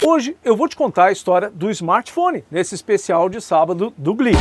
Hoje eu vou te contar a história do smartphone, nesse especial de sábado do Glitch.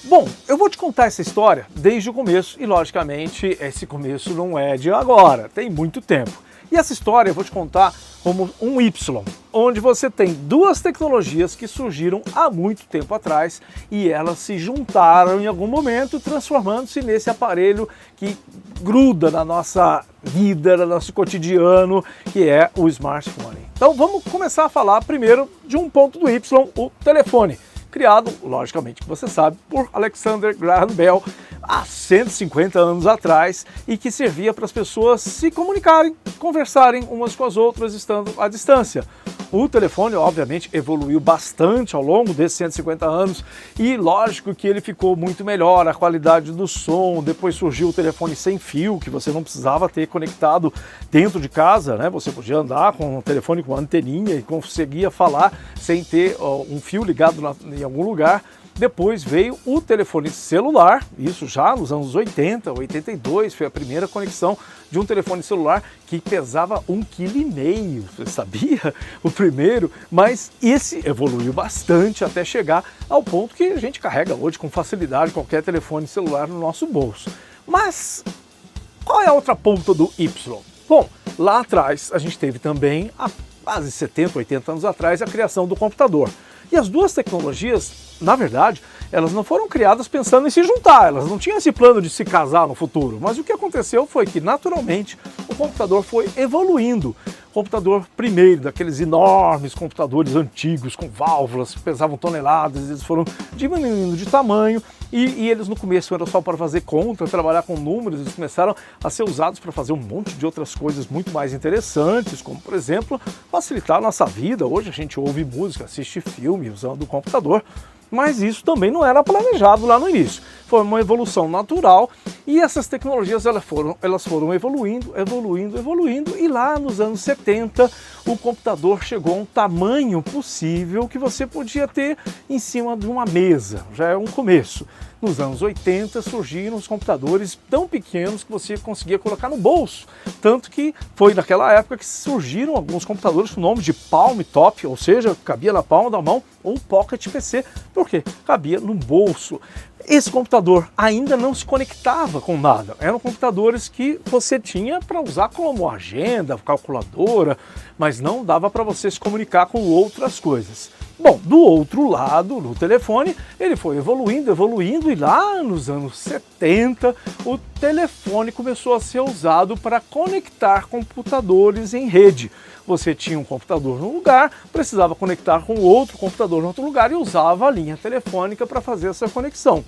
Bom, eu vou te contar essa história desde o começo e, logicamente, esse começo não é de agora, tem muito tempo. E essa história eu vou te contar como um Y, onde você tem duas tecnologias que surgiram há muito tempo atrás e elas se juntaram em algum momento, transformando-se nesse aparelho que gruda na nossa vida, no nosso cotidiano, que é o smartphone. Então vamos começar a falar primeiro de um ponto do Y, o telefone. Criado, logicamente, que você sabe, por Alexander Graham Bell há 150 anos atrás e que servia para as pessoas se comunicarem, conversarem umas com as outras estando à distância. O telefone, obviamente, evoluiu bastante ao longo desses 150 anos e lógico que ele ficou muito melhor, a qualidade do som, depois surgiu o telefone sem fio, que você não precisava ter conectado dentro de casa, né? Você podia andar com um telefone com anteninha e conseguia falar sem ter um fio ligado em algum lugar. Depois veio o telefone celular, isso já nos anos 80, 82, foi a primeira conexão de um telefone celular que pesava 1,5 kg, você sabia? O primeiro, mas esse evoluiu bastante até chegar ao ponto que a gente carrega hoje com facilidade qualquer telefone celular no nosso bolso. Mas qual é a outra ponta do Y? Bom, lá atrás a gente teve também, há quase 70, 80 anos atrás, a criação do computador. E as duas tecnologias, na verdade, elas não foram criadas pensando em se juntar, elas não tinham esse plano de se casar no futuro, mas o que aconteceu foi que, naturalmente, o computador foi evoluindo. O computador primeiro, daqueles enormes computadores antigos com válvulas que pesavam toneladas, eles foram diminuindo de tamanho e eles no começo eram só para fazer conta, trabalhar com números, eles começaram a ser usados para fazer um monte de outras coisas muito mais interessantes, como, por exemplo, facilitar a nossa vida. Hoje a gente ouve música, assiste filme usando o computador, mas isso também não era planejado lá no início. Foi uma evolução natural e essas tecnologias elas foram evoluindo e lá nos anos 70 o computador chegou a um tamanho possível que você podia ter em cima de uma mesa, já é um começo. Nos anos 80 surgiram os computadores tão pequenos que você conseguia colocar no bolso, tanto que foi naquela época que surgiram alguns computadores com o nome de Palm Top, ou seja, cabia na palma da mão, ou Pocket PC, porque cabia no bolso. Esse computador ainda não se conectava com nada, eram computadores que você tinha para usar como agenda, calculadora, mas não dava para você se comunicar com outras coisas. Bom, do outro lado, no telefone, ele foi evoluindo e lá nos anos 70 o telefone começou a ser usado para conectar computadores em rede. Você tinha um computador num lugar, precisava conectar com outro computador em outro lugar e usava a linha telefônica para fazer essa conexão.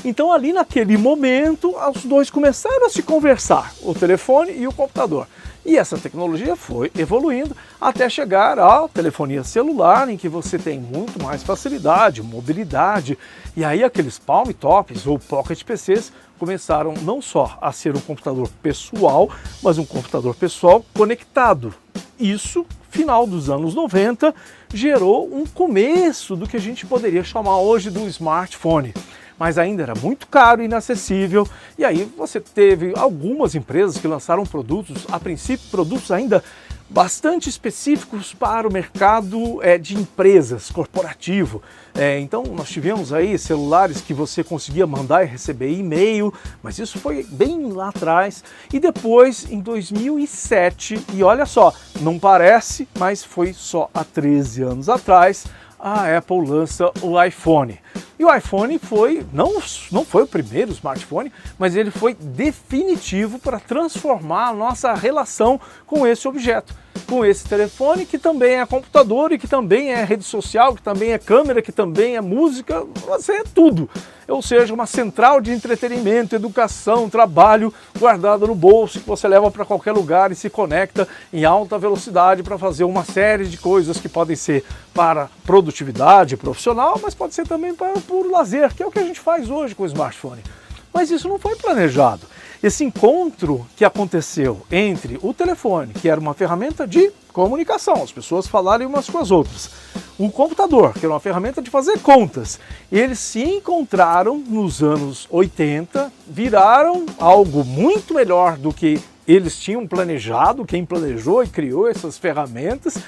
Então ali naquele momento os dois começaram a se conversar, o telefone e o computador. E essa tecnologia foi evoluindo até chegar à telefonia celular, em que você tem muito mais facilidade, mobilidade. E aí aqueles Palm Tops ou Pocket PCs começaram não só a ser um computador pessoal, mas um computador pessoal conectado. Isso, final dos anos 90, gerou um começo do que a gente poderia chamar hoje do smartphone. Mas ainda era muito caro e inacessível, e aí você teve algumas empresas que lançaram produtos, a princípio produtos ainda bastante específicos para o mercado de empresas, corporativo. Então nós tivemos aí celulares que você conseguia mandar e receber e-mail, mas isso foi bem lá atrás. E depois, em 2007, e olha só, não parece, mas foi só há 13 anos atrás, a Apple lança o iPhone. E o iPhone não foi o primeiro smartphone, mas ele foi definitivo para transformar a nossa relação com esse objeto, com esse telefone que também é computador e que também é rede social, que também é câmera, que também é música, você é tudo. Ou seja, uma central de entretenimento, educação, trabalho guardada no bolso que você leva para qualquer lugar e se conecta em alta velocidade para fazer uma série de coisas que podem ser para produtividade profissional, mas pode ser também para puro lazer, que é o que a gente faz hoje com o smartphone. Mas isso não foi planejado. Esse encontro que aconteceu entre o telefone, que era uma ferramenta de comunicação, as pessoas falarem umas com as outras, o computador, que era uma ferramenta de fazer contas. Eles se encontraram nos anos 80, viraram algo muito melhor do que eles tinham planejado, quem planejou e criou essas ferramentas,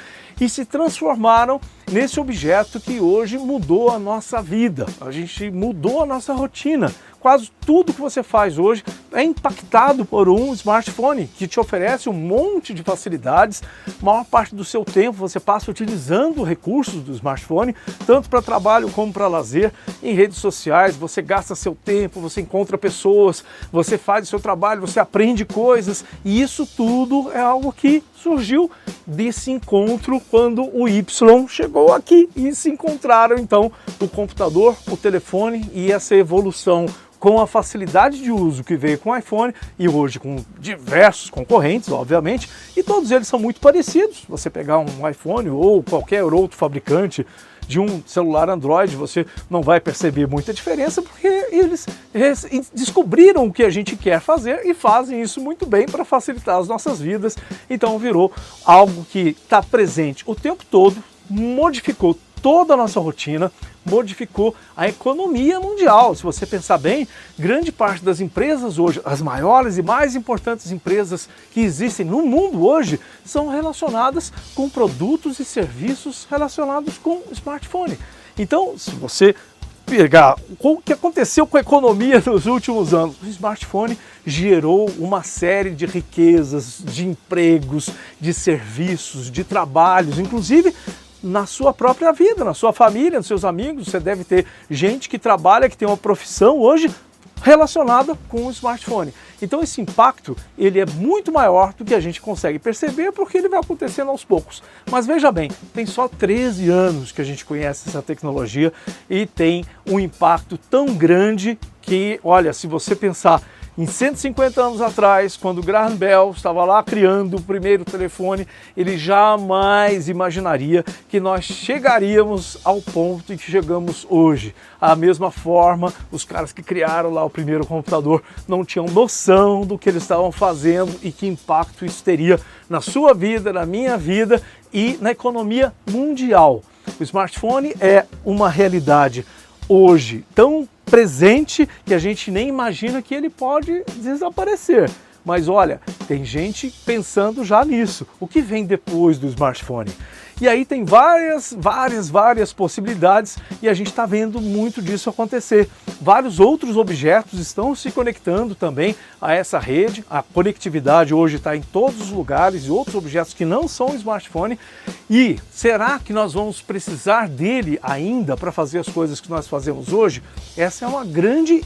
e se transformaram nesse objeto que hoje mudou a nossa vida. A gente mudou a nossa rotina. Quase tudo que você faz hoje é impactado por um smartphone que te oferece um monte de facilidades. A maior parte do seu tempo você passa utilizando recursos do smartphone, tanto para trabalho como para lazer. Em redes sociais, você gasta seu tempo, você encontra pessoas, você faz o seu trabalho, você aprende coisas, e isso tudo é algo que surgiu desse encontro quando o Y chegou aqui e se encontraram então o computador, o telefone e essa evolução com a facilidade de uso que veio com o iPhone e hoje com diversos concorrentes, obviamente, e todos eles são muito parecidos. Você pegar um iPhone ou qualquer outro fabricante de um celular Android, você não vai perceber muita diferença, porque eles descobriram o que a gente quer fazer e fazem isso muito bem para facilitar as nossas vidas. Então virou algo que está presente o tempo todo, modificou toda a nossa rotina, modificou a economia mundial. Se você pensar bem, grande parte das empresas hoje, as maiores e mais importantes empresas que existem no mundo hoje, são relacionadas com produtos e serviços relacionados com smartphone. Então, se você pegar o que aconteceu com a economia nos últimos anos, o smartphone gerou uma série de riquezas, de empregos, de serviços, de trabalhos, inclusive na sua própria vida, na sua família, nos seus amigos. Você deve ter gente que trabalha, que tem uma profissão hoje relacionada com o smartphone. Então esse impacto ele é muito maior do que a gente consegue perceber, porque ele vai acontecendo aos poucos. Mas veja bem, tem só 13 anos que a gente conhece essa tecnologia e tem um impacto tão grande que, olha, se você pensar em 150 anos atrás, quando Graham Bell estava lá criando o primeiro telefone, ele jamais imaginaria que nós chegaríamos ao ponto em que chegamos hoje. Da mesma forma, os caras que criaram lá o primeiro computador não tinham noção do que eles estavam fazendo e que impacto isso teria na sua vida, na minha vida e na economia mundial. O smartphone é uma realidade hoje tão presente que a gente nem imagina que ele pode desaparecer. Mas olha, tem gente pensando já nisso. O que vem depois do smartphone? E aí tem várias possibilidades e a gente está vendo muito disso acontecer. Vários outros objetos estão se conectando também a essa rede. A conectividade hoje está em todos os lugares e outros objetos que não são smartphone. E será que nós vamos precisar dele ainda para fazer as coisas que nós fazemos hoje? Essa é uma grande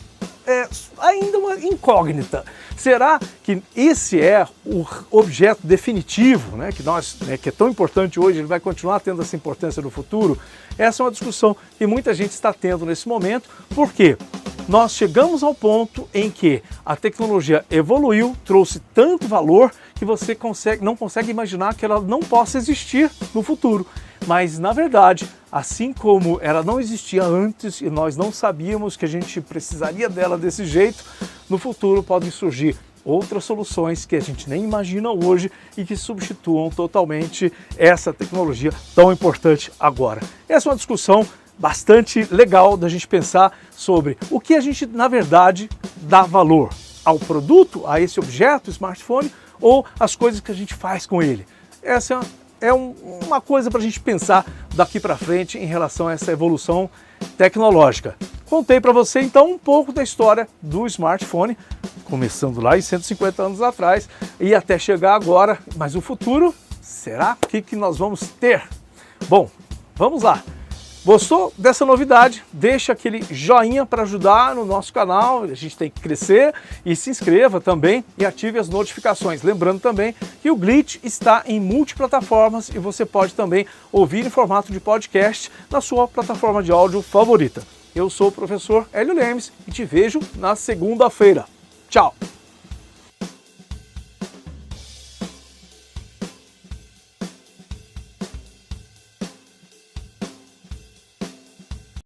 ainda uma incógnita. Será que esse é o objeto definitivo, né, que é tão importante hoje, ele vai continuar tendo essa importância no futuro? Essa é uma discussão que muita gente está tendo nesse momento, porque nós chegamos ao ponto em que a tecnologia evoluiu, trouxe tanto valor que você não consegue imaginar que ela não possa existir no futuro. Mas, na verdade, assim como ela não existia antes e nós não sabíamos que a gente precisaria dela desse jeito, no futuro podem surgir outras soluções que a gente nem imagina hoje e que substituam totalmente essa tecnologia tão importante agora. Essa é uma discussão bastante legal da gente pensar sobre o que a gente, na verdade, dá valor ao produto, a esse objeto, smartphone, ou as coisas que a gente faz com ele. Essa é uma coisa para a gente pensar daqui para frente em relação a essa evolução tecnológica. Contei para você então um pouco da história do smartphone, começando lá em 150 anos atrás e até chegar agora. Mas o futuro, será? O que nós vamos ter? Bom, vamos lá. Gostou dessa novidade? Deixa aquele joinha para ajudar no nosso canal, a gente tem que crescer, e se inscreva também e ative as notificações. Lembrando também que o Glitch está em multiplataformas e você pode também ouvir em formato de podcast na sua plataforma de áudio favorita. Eu sou o professor Hélio Lemes e te vejo na segunda-feira. Tchau!